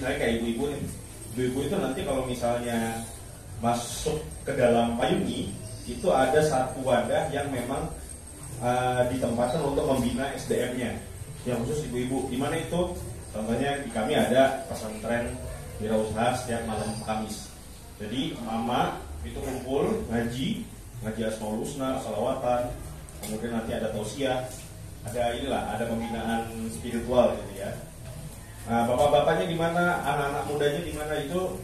misalnya kayak ibu-ibu nih, ibu-ibu itu nanti kalau misalnya masuk ke dalam payungi itu ada satu wadah yang memang ditempatkan untuk membina SDM-nya yang khusus ibu-ibu. Di mana itu? Contohnya di kami ada pesantren wirausaha setiap malam Kamis. Jadi mama itu kumpul ngaji Asmaul Husna, salawatan, kemudian nanti ada tausiah, ada pembinaan spiritual gitu ya. Bapak-bapaknya di mana, anak-anak mudanya di mana itu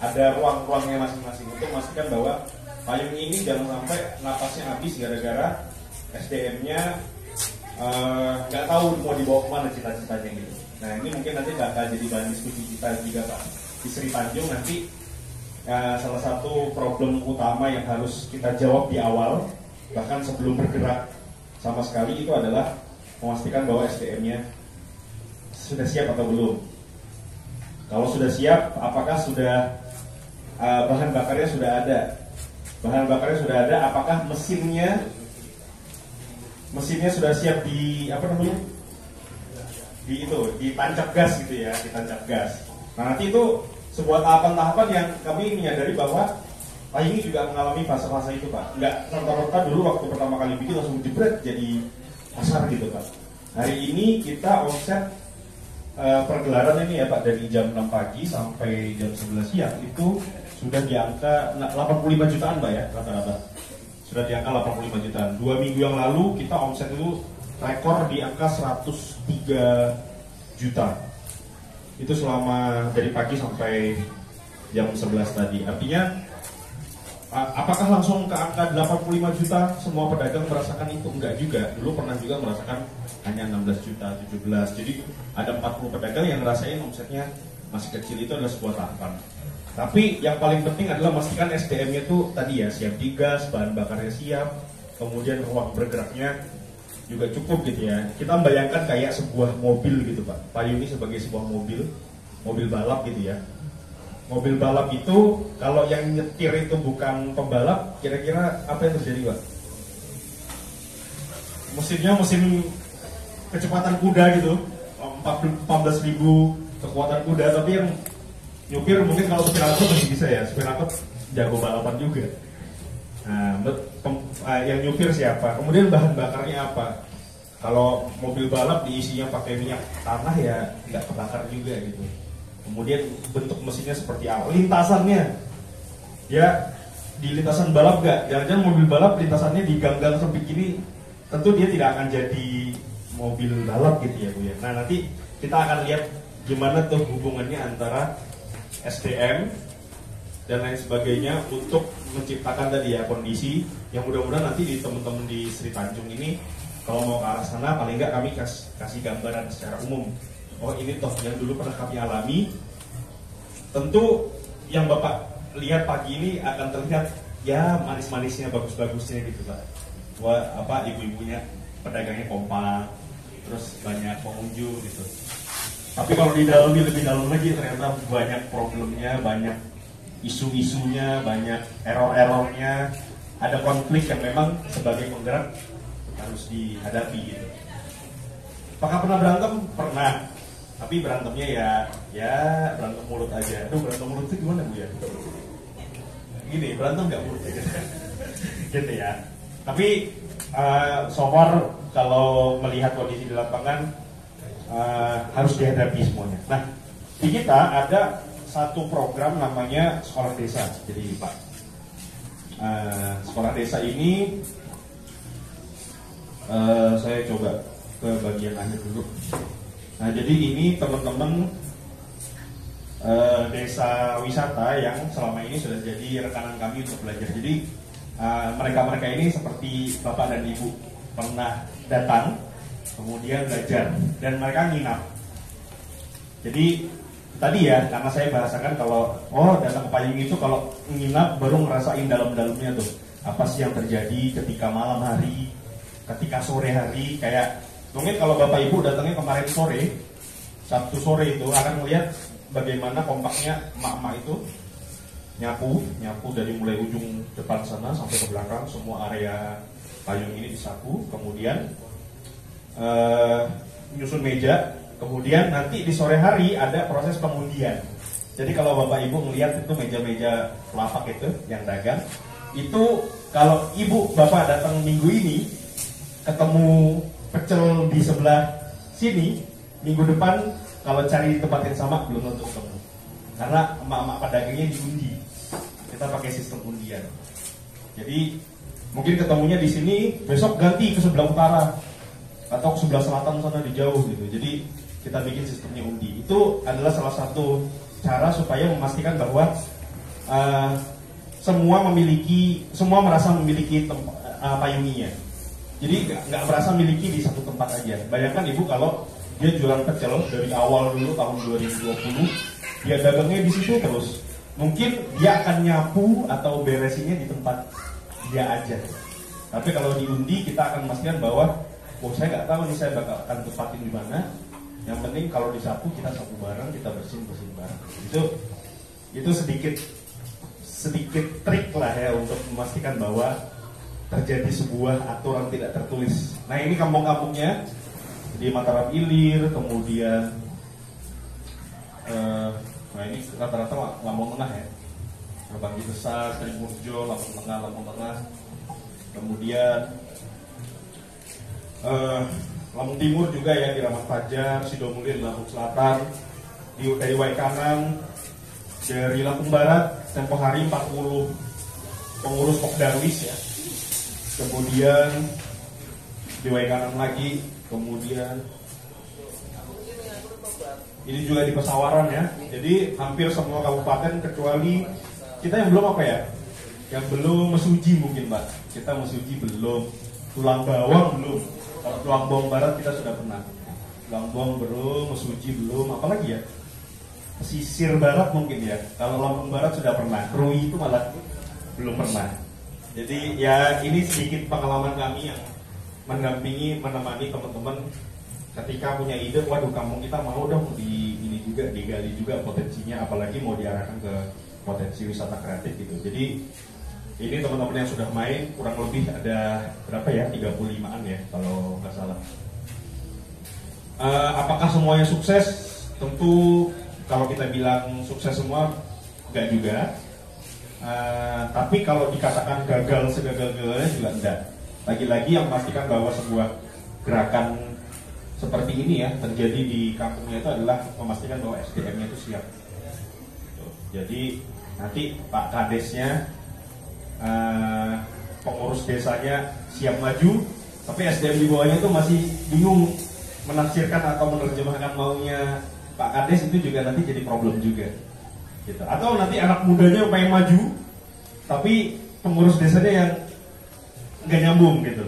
ada ruang-ruangnya masing-masing untuk memastikan bahwa payung ini jangan sampai napasnya habis gara-gara SDM-nya nggak tahu mau dibawa kemana cita-citanya gitu. Nah ini mungkin nanti bakal jadi bahan diskusi kita juga Pak di Sri Tanjung nanti. Salah satu problem utama yang harus kita jawab di awal, bahkan sebelum bergerak sama sekali, itu adalah memastikan bahwa SDM-nya sudah siap atau belum. Kalau sudah siap, apakah sudah bahan bakarnya sudah ada? Bahan bakarnya sudah ada, apakah mesinnya sudah siap di ditancap gas gitu ya, ditancap gas. Nah nanti itu sebuah tahapan-tahapan yang kami menyadari bahwa payung ini juga mengalami fase-fase itu Pak. Nggak serta-merta dulu waktu pertama kali bikin langsung jebret jadi pasar gitu Pak. Hari ini kita omset pergelaran ini ya Pak, dari jam 6 pagi sampai jam 11 siang itu sudah di angka 85 jutaan Pak ya rata-rata. Sudah di angka 85 jutaan. 2 minggu yang lalu kita omset itu rekor di angka 103 juta. Itu selama dari pagi sampai jam 11 tadi. Artinya apakah langsung ke angka 85 juta semua pedagang merasakan itu? Enggak juga. Dulu pernah juga merasakan hanya 16 juta, 17. Jadi ada 40 pedagang yang ngerasain omsetnya masih kecil. Itu adalah sebuah tahapan. Tapi yang paling penting adalah memastikan SDM-nya itu tadi ya siap digas, bahan bakarnya siap, kemudian ruang bergeraknya juga cukup gitu ya. Kita membayangkan kayak sebuah mobil gitu Pak. Payung ini sebagai sebuah mobil balap gitu ya. Mobil balap itu kalau yang nyetir itu bukan pembalap, kira-kira apa yang terjadi Pak? Mesinnya mesin kecepatan kuda gitu, 14.000 kekuatan kuda, tapi yang nyupir mungkin kalau supir angkot masih bisa ya, supir angkot jago balapan juga. Nah, yang nyupir siapa? Kemudian bahan bakarnya apa? Kalau mobil balap diisinya pakai minyak tanah ya nggak kebakar juga gitu. Kemudian bentuk mesinnya seperti apa? Lintasannya, ya di lintasan balap nggak? Jangan-jangan mobil balap lintasannya di gang-gang sempit gini, tentu dia tidak akan jadi mobil balap gitu ya Bu ya. Nah nanti kita akan lihat gimana tuh hubungannya antara SDM dan lain sebagainya untuk menciptakan tadi ya kondisi yang mudah-mudahan nanti di teman-teman di Sri Tanjung ini kalau mau ke arah sana paling nggak kami kasih gambaran secara umum. Oh ini toh yang dulu pernah kami alami. Tentu yang Bapak lihat pagi ini akan terlihat ya manis-manisnya, bagus-bagusnya gitu Pak. Wah ibu-ibunya pedagangnya kompak, terus banyak pengunjung gitu. Tapi kalau didalami lebih dalam lagi ternyata banyak problemnya, banyak isu-isunya, banyak error-errornya, ada konflik yang memang sebagai penggerak harus dihadapi gitu. Apakah pernah berantem? Pernah. Tapi berantemnya ya berantem mulut aja. Aduh berantem mulut itu gimana Bu ya? Gini, berantem nggak mulut ya? Gitu ya. Tapi so far kalau melihat kondisi di lapangan harus dihadapi semuanya. Nah, di kita ada satu program namanya Sekolah Desa. Jadi Pak, Sekolah Desa ini saya coba ke bagian akhir dulu. Nah, jadi ini teman-teman desa wisata yang selama ini sudah jadi rekanan kami untuk belajar. Jadi mereka-mereka ini seperti Bapak dan Ibu pernah datang, kemudian belajar, dan mereka nginap. Jadi tadi ya, karena saya bahasakan kalau datang ke payung itu kalau nginap baru ngerasain dalam-dalamnya tuh apa sih yang terjadi ketika malam hari, ketika sore hari. Kayak mungkin kalau Bapak Ibu datangnya kemarin sore, Sabtu sore itu akan melihat bagaimana kompaknya emak-emak itu nyapu dari mulai ujung depan sana sampai ke belakang, semua area payung ini disapu, kemudian nyusun meja, Kemudian nanti di sore hari ada proses pengundian. Jadi kalau Bapak Ibu melihat itu meja-meja lapak itu yang dagang, itu kalau Ibu Bapak datang minggu ini ketemu pecel di sebelah sini, minggu depan kalau cari di tempat yang sama belum tentu ketemu. Karena emak-emak pedagangnya diundi. Kita pakai sistem undian. Jadi mungkin ketemunya di sini, besok ganti ke sebelah utara atau ke sebelah selatan sana di jauh gitu. Jadi kita bikin sistemnya undi. Itu adalah salah satu cara supaya memastikan bahwa semua merasa memiliki payunginya. Jadi nggak merasa memiliki di satu tempat aja. Bayangkan Ibu kalau dia jualan pecel dari awal dulu tahun 2020, dia dagangnya di situ terus. Mungkin dia akan nyapu atau beresinnya di tempat dia aja. Tapi kalau diundi kita akan memastikan bahwa, oh saya nggak tahu nih saya akan tempatin di mana. Yang penting kalau disapu kita sapu bareng, kita bersihin bareng. Itu sedikit trik lah ya untuk memastikan bahwa terjadi sebuah aturan tidak tertulis. Nah ini kampung-kampungnya di Mataram Ilir, kemudian nah ini rata-rata Lampung Tengah ya, Banggi Besar, Tribunjo, Lampung Tengah, kemudian Lampung Timur juga ya di Ramat Fajar, Sidomulyo, Lampung Selatan, dari Waikanan, dari Lampung Barat, tempo hari 40 pengurus Pok Darwis ya, kemudian di Waikanan lagi, kemudian ini juga di Pesawaran ya. Jadi hampir semua kabupaten kecuali kita yang belum apa ya? Yang belum Mesuji mungkin Pak. Kita Mesuji belum, Tulang Bawang belum. Kalau Tulang Bawang Barat kita sudah pernah. Tulang Bawang belum, Mesuji belum, apalagi ya? Pesisir Barat mungkin ya. Kalau Lampung Barat sudah pernah. Krui itu malah belum pernah. Jadi ya ini sedikit pengalaman kami yang mendampingi, menemani teman-teman ketika punya ide, waduh kampung kita mau dong digali juga potensinya, apalagi mau diarahkan ke potensi wisata kreatif gitu. Jadi ini teman-teman yang sudah main kurang lebih ada berapa ya, 35-an ya kalau nggak salah. Apakah semuanya sukses? Tentu kalau kita bilang sukses semua nggak juga. Tapi kalau dikatakan gagal segagal-gagalnya juga enggak. Lagi-lagi yang memastikan bahwa sebuah gerakan seperti ini ya terjadi di kampungnya itu adalah memastikan bahwa SDM-nya itu siap. Jadi nanti Pak Kadesnya, pengurus desanya siap maju, tapi SDM di bawahnya itu masih bingung menafsirkan atau menerjemahkan maunya Pak Kades, itu juga nanti jadi problem juga. Gitu. Atau nanti anak mudanya pengen maju, tapi pengurus desanya yang nggak nyambung gitu.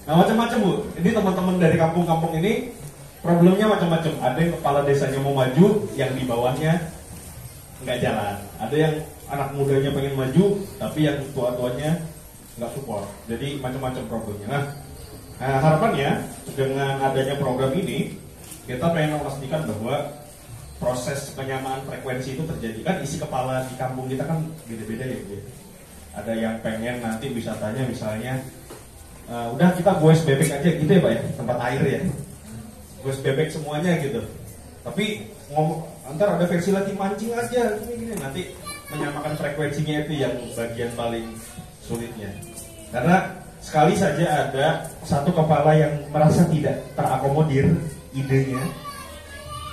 Nah macam-macam Bu, ini teman-teman dari kampung-kampung ini problemnya macam-macam. Ada yang kepala desanya mau maju, yang di bawahnya nggak jalan. Ada yang anak mudanya pengen maju, tapi yang tua-tuanya nggak support. Jadi macam-macam problemnya. Nah harapannya dengan adanya program ini, kita pengen memastikan bahwa proses penyamaan frekuensi itu terjadi. Kan isi kepala di kampung kita kan beda-beda ya Bu. Ada yang pengen nanti wisatanya misalnya udah kita goes bebek aja gitu ya Pak ya, tempat air ya, goes bebek semuanya gitu. Tapi antar ada versi lagi mancing aja gini, nanti menyamakan frekuensinya itu yang bagian paling sulitnya. Karena sekali saja ada satu kepala yang merasa tidak terakomodir idenya,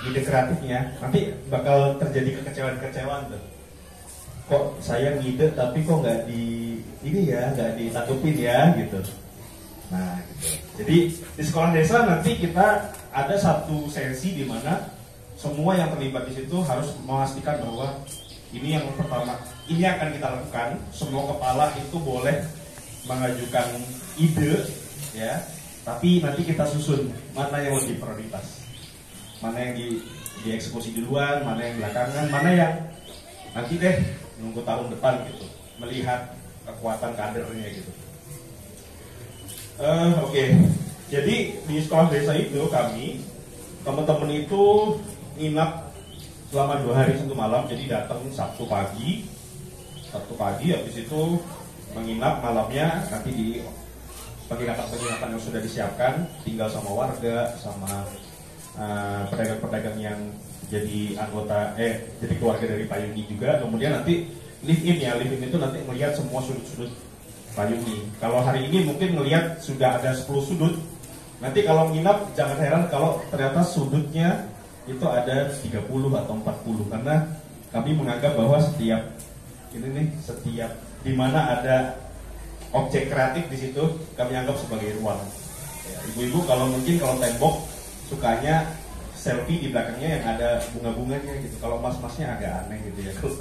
ide kreatifnya, nanti bakal terjadi kekecewaan tuh. Kok saya ngide tapi kok nggak nggak ditakupin ya gitu. Nah, gitu. Jadi di sekolah desa nanti kita ada satu sesi di mana semua yang terlibat di situ harus memastikan bahwa ini yang pertama, ini akan kita lakukan. Semua kepala itu boleh mengajukan ide, ya. Tapi nanti kita susun mana yang lebih prioritas, mana yang dieksekusi duluan, mana yang belakangan, mana yang nanti deh nunggu tahun depan gitu, melihat kekuatan kadernya gitu. Oke. Jadi di sekolah desa itu kami teman-teman itu nginap selama 2 hari 1 malam. Jadi datang Sabtu pagi, habis itu menginap malamnya nanti di penginapan yang sudah disiapkan, tinggal sama warga, sama pedagang-pedagang yang jadi anggota jadi keluarga dari Payuni juga. Kemudian nanti live in itu nanti melihat semua sudut-sudut Payuni. Kalau hari ini mungkin melihat sudah ada 10 sudut. Nanti kalau nginap jangan heran kalau ternyata sudutnya itu ada 30 atau 40, karena kami menganggap bahwa setiap di mana ada objek kreatif di situ kami anggap sebagai ruang. Ya, ibu-ibu kalau tembok sukanya selfie di belakangnya yang ada bunga-bunganya gitu. Kalau mas-masnya agak aneh gitu ya. Kalau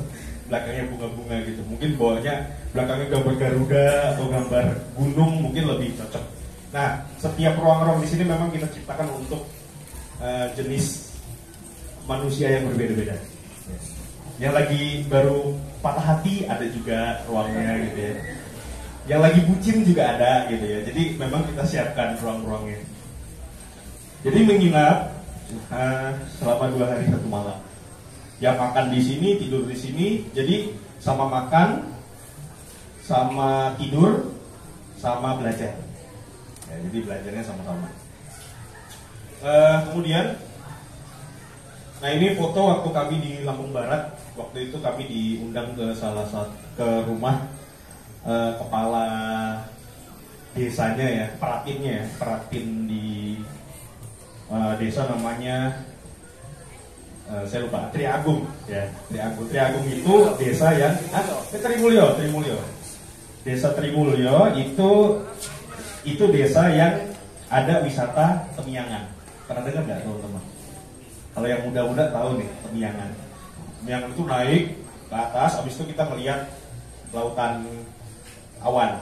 belakangnya bunga-bunga gitu. Mungkin bawahnya belakangnya gambar Garuda atau gambar gunung mungkin lebih cocok. Nah, setiap ruang-ruang di sini memang kita ciptakan untuk jenis manusia yang berbeda-beda. Yang lagi baru patah hati ada juga ruangnya gitu ya. Yang lagi bucin juga ada gitu ya. Jadi memang kita siapkan ruang-ruangnya. Jadi menginap selama 2 hari 1 malam. Yang makan di sini, tidur di sini. Jadi sama makan, sama tidur, sama belajar. Ya, jadi belajarnya sama-sama. Kemudian, nah ini foto waktu kami di Lampung Barat. Waktu itu kami diundang ke rumah kepala desanya ya, peratin di desa namanya saya lupa, Triagung ya. Triagung itu desa yang Trimulyo. Desa Trimulyo itu desa yang ada wisata Temiangan. Pernah dengar nggak teman-teman? Kalau yang muda-muda tahu nih Temiangan. Temiangan itu naik ke atas, habis itu kita melihat lautan awan.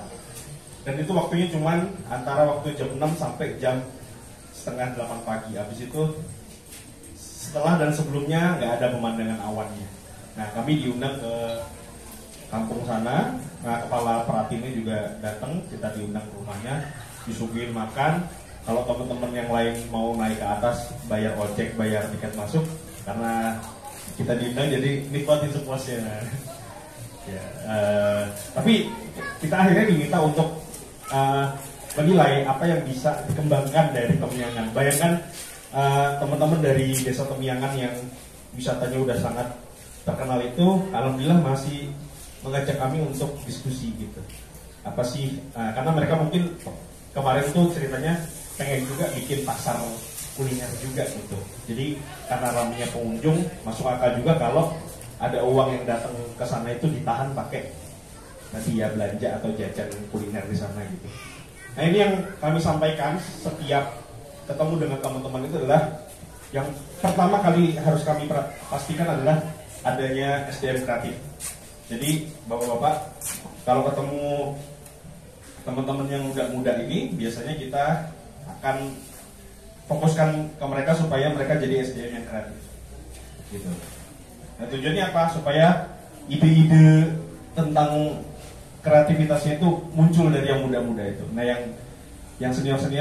Dan itu waktunya cuman antara waktu jam 6 sampai jam setengah 8 pagi. Habis itu setelah dan sebelumnya nggak ada pemandangan awannya. Nah, kami diundang ke kampung sana. Nah, kepala peratinnya juga datang. Kita diundang ke rumahnya, disuguhin makan. Kalau teman-teman yang lain mau naik ke atas, bayar ojek, bayar tiket masuk. Karena kita diundang, jadi nikmatin sepuasnya. Ya, tapi kita akhirnya diminta untuk menilai apa yang bisa dikembangkan dari Temiangan. Bayangkan teman-teman dari desa Temiangan yang wisatanya udah sangat terkenal itu, alhamdulillah masih mengajak kami untuk diskusi gitu. Apa sih? Karena mereka mungkin kemarin tuh ceritanya pengen juga bikin pasar kuliner juga gitu. Jadi karena ramainya pengunjung, masuk akal juga kalau ada uang yang datang ke sana itu ditahan pakai nanti ya belanja atau jajan kuliner di sana gitu. Nah, ini yang kami sampaikan setiap ketemu dengan teman-teman itu adalah yang pertama kali harus kami pastikan adalah adanya SDM kreatif. Jadi bapak-bapak kalau ketemu teman-teman yang muda-muda ini biasanya kita akan fokuskan ke mereka supaya mereka jadi SDM yang kreatif gitu. Nah, tujuannya apa? Supaya ide-ide tentang kreativitasnya itu muncul dari yang muda-muda itu. Nah, yang senior-senior